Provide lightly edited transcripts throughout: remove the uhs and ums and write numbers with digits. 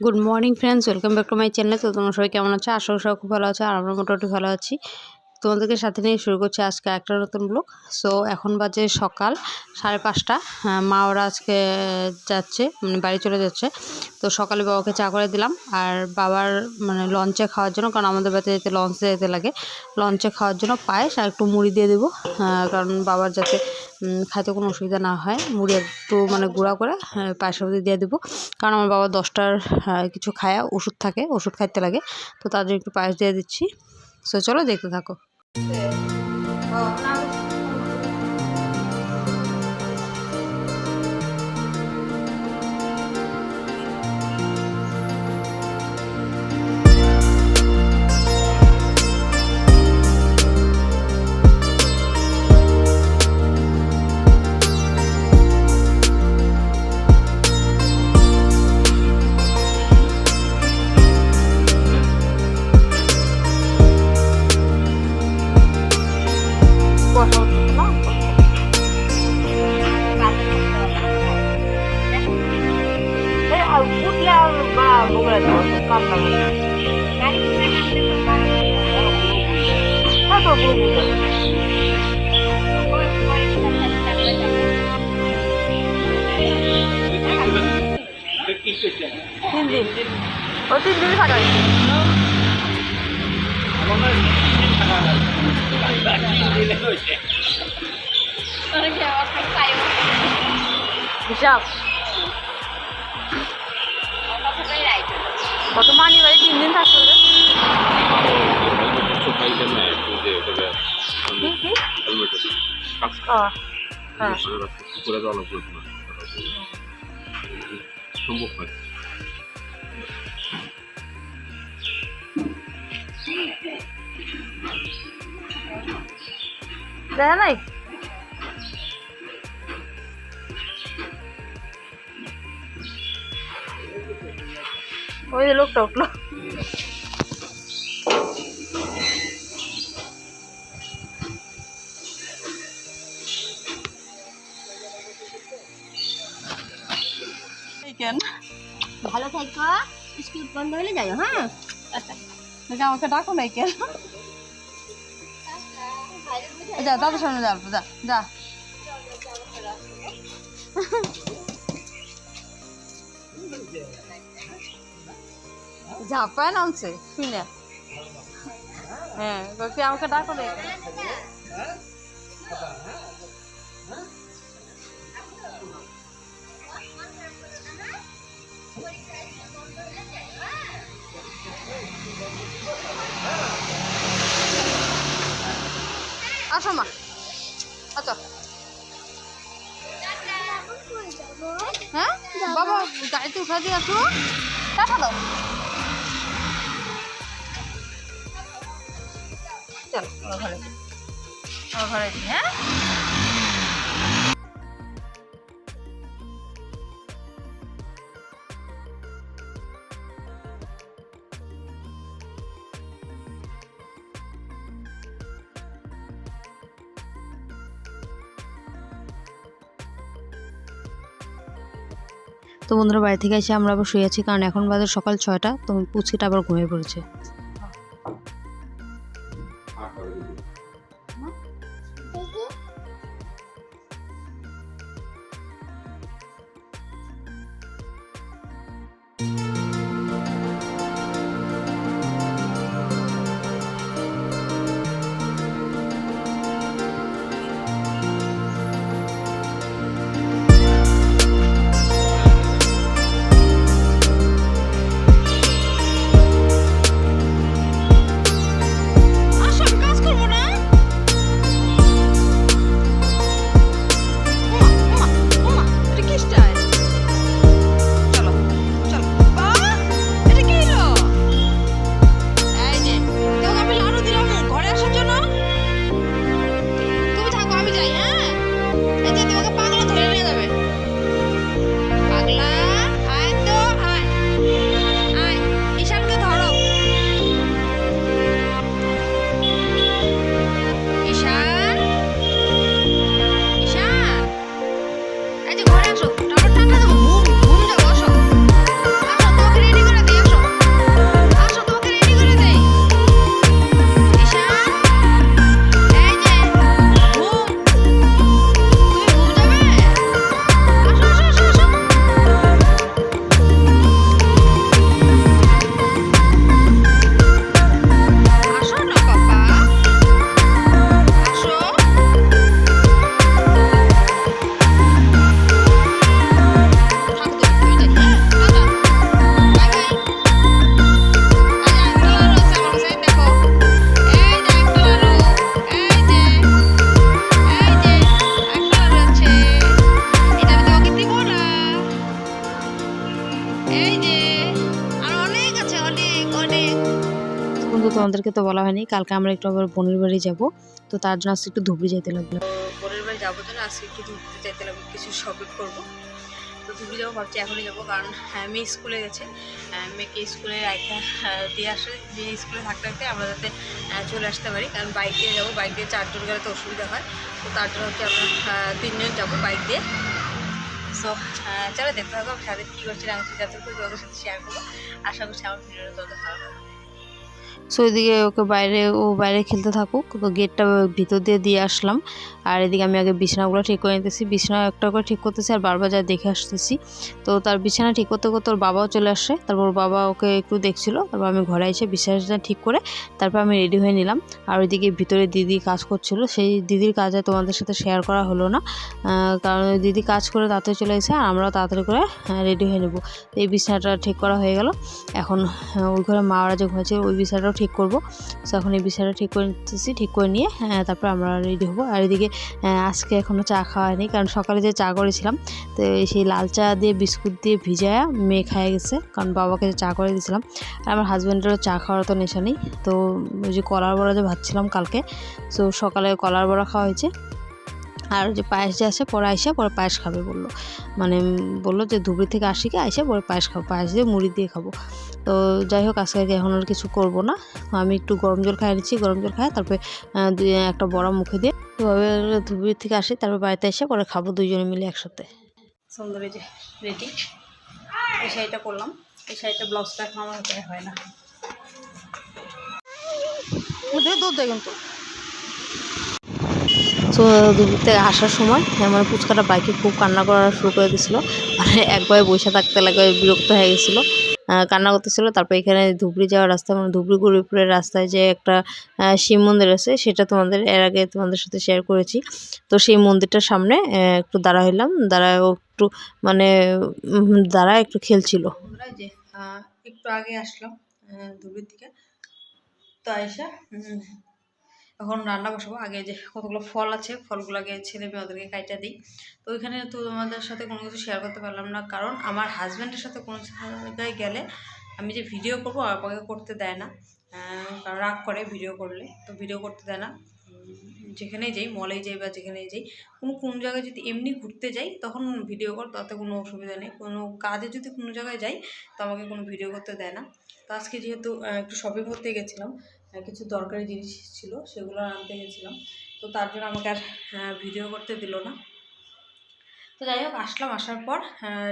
Good morning friends, welcome back to my channel. তো তোমরা সবাই কেমন আছো? আশা করি সবাই খুব ভালো আছে, আর আমরা মোটামুটি ভালো আছি। তোমাদেরকে সাথে নিয়ে শুরু করছি আজকে একটা নতুন ব্লগ। সো এখন বাজে সকাল 5:30। মা ওরা আজকে যাচ্ছে, মানে বাড়ি চলে যাচ্ছে। তো সকালে বাবাকে চা করে দিলাম, আর বাবার মানে লঞ্চে খাওয়ার জন্য, কারণ আমাদের বাড়িতে যেতে লঞ্চে যেতে লাগে, লঞ্চে খাওয়ার জন্য পায়েস আর একটু মুড়ি দিয়ে দেবো। কারণ বাবার যাতে খাইতে কোনো অসুবিধা না হয়, মুড়ি একটু মানে গুঁড়া করে পায়েসের মধ্যে দিয়ে দেবো। কারণ আমার বাবা 10টার কিছু খায়, ওষুধ থাকে, ওষুধ খাইতে লাগে। তো তার জন্য একটু পায়েস দিয়ে দিচ্ছি। সো চলো দেখতে থাকো। কত মানি ভাই 3 দিন থাকতে হবে। দেখা নাই ওই যে লোকটা উঠলো। ভালো থাকো, স্কুল বন্ধ হলে যাই। হ্যাঁ, আমাকে ডাকো নাই কেন? যা দাদার সামনে যা, যা যা। ঝাপায় নামছে শুনে। হ্যাঁ, আমাকে ডাকো নাই কেন? আসো মা, আচ্ছা। হ্যাঁ বাবা, গাড়িতে উঠা দিয়ে আসো, টাকা দাও। চলো ঘরে, ঘরে হ্যাঁ। তো বন্ধুরা, বাড়ি থেকে এসে আমরা আবার শুয়ে আছি, কারণ এখন বাজে সকাল 6টা। তো পুচকিটা আবার ঘুমিয়ে পড়েছে। তোমাদেরকে তো বলা হয়নি, কালকে আমরা একটু আবার বোনের বাড়ি যাবো, তো তার জন্য আজকে একটু ধুবড়ি যেতে লাগলো। বোনের বাড়ি যাবো জন্য আজকে একটু ধুবড়ি যেতে লাগলো, কিছু শপিং করবো। তো ধুবড়ি যাবো ভাবছি, এখনই যাবো, কারণ মেয়ে স্কুলে গেছে, মেয়েকে স্কুলে দিয়ে আসলে মেয়ে স্কুলে থাকতে থাকতে আমরা যাতে চলে আসতে পারি, কারণ বাইক দিয়ে যাবো, বাইক দিয়ে 4 জন গেলে তো অসুবিধা হয়। তো তার জন্য হচ্ছে আমরা 3 জন যাবো বাইক দিয়ে। সো চলো দেখতে থাকো আমি সাথে কী করছি না করছি, যতটুকু তোমাদের সাথে শেয়ার করবো। আশা করছি আমার ভিডিওটা তোমাদের ভালো লাগবে। সো এদিকে ওকে বাইরে খেলতে থাকুক, তো গেটটা ভিতর দিয়ে আসলাম। আর এদিকে আমি আগে বিছানাগুলো ঠিক করে নিতেছি, বিছানা একটা করে ঠিক করতেছি আর বারবার যা দেখে আসতেছি। তো তার বিছানা ঠিক করতে করতে ওর বাবাও চলে আসে, তারপর ওর বাবা ওকে একটু দেখছিল, তারপর আমি ঘরে এসে বিছানাটা ঠিক করে তারপর আমি রেডি হয়ে নিলাম। আর ওইদিকে ভিতরে দিদি কাজ করছিল, সেই দিদির কাজে তোমাদের সাথে শেয়ার করা হলো না, কারণ দিদি কাজ করে তাড়াতাড়ি চলে এসে আর আমরাও তাড়াতাড়ি করে রেডি হয়ে নেব। এই বিছানাটা ঠিক করা হয়ে গেল। এখন ওই ঘরে মা ওরা যে ঘুমাচ্ছে ওই বিছানাটাও ঠিক করব। সো এখন এই বিছানাটা ঠিক করে নিতেছি, ঠিক করে নিয়ে তারপর আমরা রেডি হবো। আর এদিকে আজকে এখনও চা খাওয়া হয়নি, কারণ সকালে যে চা করেছিলাম তো সেই লাল চা দিয়ে বিস্কুট দিয়ে ভিজায়া মেয়ে খাইয়ে গেছে, কারণ বাবাকে চা করে দিয়েছিলাম। আর আমার হাজব্যান্ডেরও চা খাওয়ার তো নেশা নেই। তো ওই যে কলার বড়া যে ভাবছিলাম কালকে, সো সকালে কলার বড়া খাওয়া হয়েছে। আর যে পায়েস যে আসে পরে পায়েস খাবে বললো, মানে বললো যে ধুবড়ি থেকে আসি কি আইসে পরে পায়েস খাবো, পায়েস দিয়ে মুড়ি দিয়ে খাবো। তো যাই হোক আজকে এখন আর কিছু করবো না, আমি একটু গরম জল খাইয়ে নিচ্ছি, গরম জল খাই তারপরে একটা বড়া মুখে দিয়ে এভাবে ধুবড়ি থেকে আসি, তারপর বাড়িতে এসে পরে খাবো দুইজনে মিলে একসাথে। সুন্দর যে রেডি, এই শাড়িটা করলাম, এই শাড়িটা ব্লাউজটা এখন আমার হাতে হয় না, দুধ দেয় কিন্তু। তো দুপুর থেকে আসার সময় আমার পুচকাটা বাইকে খুব কান্না করা শুরু করে দিয়েছিলো, মানে একবারে বসে থাকতে লাগে, বিরক্ত হয়ে গেছিলো, কান্না করতেছিল। তারপর এখানে ধুবড়ি যাওয়ার রাস্তা, মানে ধুবড়ি গরিপুরের রাস্তায় যে একটা শিব মন্দির আছে, সেটা এর আগে তোমাদের সাথে শেয়ার করেছি। তো সেই মন্দিরটার সামনে একটু দাঁড়া হইলাম, একটু মানে একটু খেলছিল। যে একটু আগে আসলাম ধুবড়ির থেকে, তো আয়সা এখন রান্না বসাবো। আগে যে কতগুলো ফল আছে, ফলগুলোকে ছেলে মেয়ে ওদেরকে কাইটা দিই। তো ওইখানে তো তোমাদের সাথে কোনো কিছু শেয়ার করতে পারলাম না, কারণ আমার হাজব্যান্ডের সাথে কোনো জায়গায় গেলে আমি যে ভিডিও করবো আমাকে করতে দেয় না, কারণ রাগ করে ভিডিও করলে, তো ভিডিও করতে দেয় না। যেখানেই যাই, মলেই যাই বা যেখানেই যাই, কোনো জায়গায় যদি এমনি ঘুরতে যাই তখন ভিডিও কর, তাতে কোনো অসুবিধা নেই। কোনো কাজে যদি কোনো জায়গায় যাই তো আমাকে কোনো ভিডিও করতে দেয় না। তো আজকে যেহেতু একটু শপিং করতে গেছিলাম, কিছু দরকারি জিনিস ছিল সেগুলো আনতে গেছিলাম, তো তার জন্য আমাকে আর ভিডিও করতে দিল না। তো যাই হোক আসলাম, আসার পর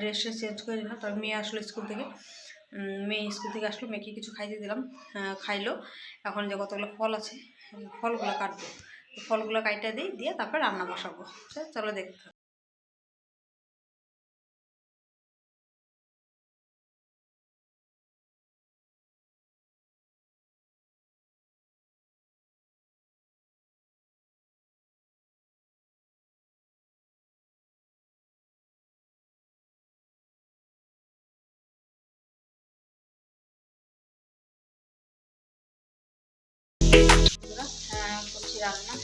ড্রেসটা চেঞ্জ করে দিলাম। তারপর মেয়ে আসলো স্কুল থেকে, আসলো, মেয়েকে কিছু খাইতে দিলাম, খাইলো। এখন যে কতগুলো ফল আছে ফলগুলো কাটবো, ফলগুলো কাইটা দিই, দিয়ে তারপর রান্না বসাবো। চলো দেখতে। করছি রান্না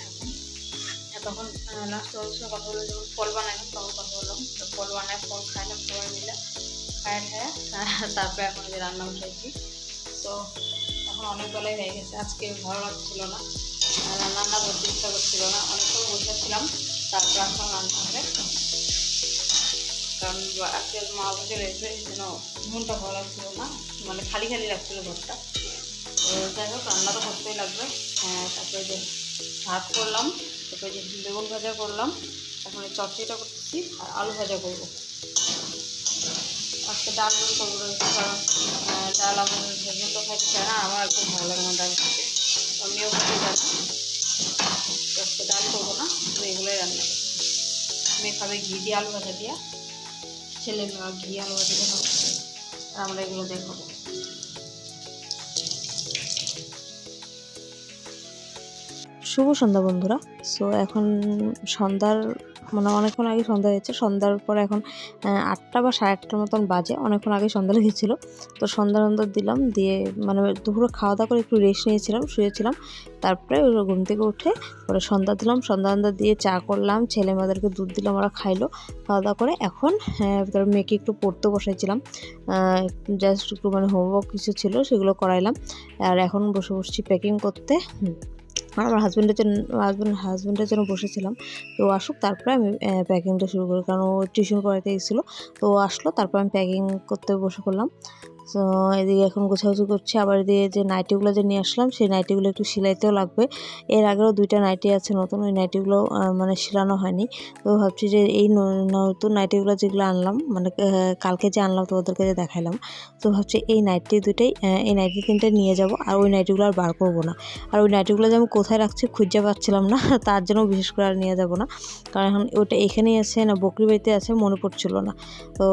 এখন, তখন লাস্ট কথা বলে যখন ফল বানাইলাম তখন কথা বললাম, তো ফল বানায় ফল খাইলাম সবাই মিলে, খায় তারপরে এখন যে রান্না বসাইছি। তো এখন অনেক বেলায় হয়ে গেছে, আজকে ভালো লাগছিল না, রান্না করতে ইচ্ছা করছিল না, অনেকক্ষণ বসেছিলাম, তারপর আসলাম রান্না করে, কারণ আজকে মা বসে রয়েছে এই জন্য মনটা ভালো লাগছিল না, মানে খালি খালি লাগছিলো ঘরটা। তো যাই হোক রান্না তো করতেই লাগবে। তারপরে যে ভাত করলাম, তারপরে যে বেগুন ভাজা করলাম, এখন এই চচ্চড়িটা করতেছি আর আলু ভাজা করবো। আজকে ডাল করবো রয়েছে, কারণ ডাল আমার হাজবেন্ড তো খাইতে না, আমার একদম ভালো লাগে না ডাল খেতে, আমিও খেতে যাচ্ছি। আজকে ডাল করবো না, তো এগুলোই রান্না করবো। মেয়ে খাবে ঘি দিয়ে আলু ভাজা দিয়া, ছেলে ঘি আলু ভাজা দিয়ে খাবো, আর আমরা এগুলো দিয়ে খাবো। শুভ সন্ধ্যা বন্ধুরা। সো এখন সন্ধ্যার মানে অনেকক্ষণ আগে সন্ধ্যা হয়েছে। সন্ধ্যার পরে এখন ৮টা বা 8:30টার মতন বাজে। অনেকক্ষণ আগে সন্ধ্যা লেগেছিল। তো সন্ধ্যা দিলাম, দিয়ে মানে দুপুরে খাওয়া দাওয়া করে একটু রেস্ট নিয়েছিলাম, শুয়েছিলাম। তারপরে ওই ঘুম থেকে উঠে পরে সন্ধ্যা দিলাম, সন্ধ্যা দিয়ে চা করলাম, ছেলে মেয়েদেরকে দুধ দিলাম, ওরা খাইলো। খাওয়া দাওয়া করে এখন তার মেয়েকে একটু পড়তে বসাইছিলাম, জাস্ট একটু মানে হোমওয়ার্ক কিছু ছিল সেগুলো করাইলাম। আর এখন বসছি প্যাকিং করতে। আর আমার হাজব্যান্ডের জন্য বসেছিলাম। তো ও আসুক তারপরে আমি প্যাকিংটা শুরু করি, কারণ ও টিউশন পড়াইতে গেছিলো। তো ও আসলো তারপর আমি প্যাকিং করতে বসে পড়লাম। তো এদিকে এখন গোছাগুছি করছি। আবার এদিকে যে নাইটিগুলো যে নিয়ে আসলাম সেই নাইটিগুলো একটু সেলাইতেও লাগবে। এর আগেও 2টা নাইটি আছে নতুন, ওই নাইটিগুলো মানে সেলানো হয়নি। তো ভাবছি যে এই নতুন নাইটিগুলো যেগুলো আনলাম মানে কালকে যে আনলাম তো ওদেরকে যে দেখাইলাম, তো ভাবছি এই নাইটি দুটাই এই নাইটি 3টা নিয়ে যাব, আর ওই নাইটিগুলো আর বার করবো না। আর ওই নাইটিগুলো যে আমি কোথায় রাখছি খুঁজে পাচ্ছিলাম না, তার জন্য বিশেষ করে আর নিয়ে যাব না, কারণ এখন ওটা এখানেই আছে না বকরি বাড়িতে আছে মনে পড়ছিল না। তো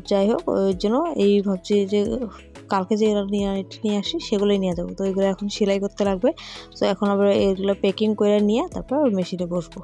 যাই হোক, ওই জন্য এই ভাবছি যে কালকে যে নিয়ে আসি সেগুলোই নিয়ে যাবো। তো এগুলো এখন সেলাই করতে লাগবে। তো এখন আবার এগুলো প্যাকিং করে নিয়ে তারপর মেশিনে বসবো।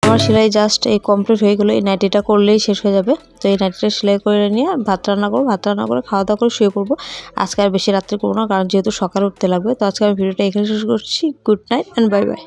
আমার সেলাই জাস্ট এই কমপ্লিট হয়ে গেলো। এই নাইটিটা করলেই শেষ হয়ে যাবে। তো এই নাইটিটা সেলাই করে নিয়ে ভাত রান্না করবো, ভাত রান্না করে খাওয়া দাওয়া করে শুয়ে পড়বো। আজকে আর বেশি রাত্রে করবো না, কারণ যেহেতু সকালে উঠতে লাগবে। তো আজকে আমি ভিডিওটা এখানে শেষ করছি। Good night and bye bye.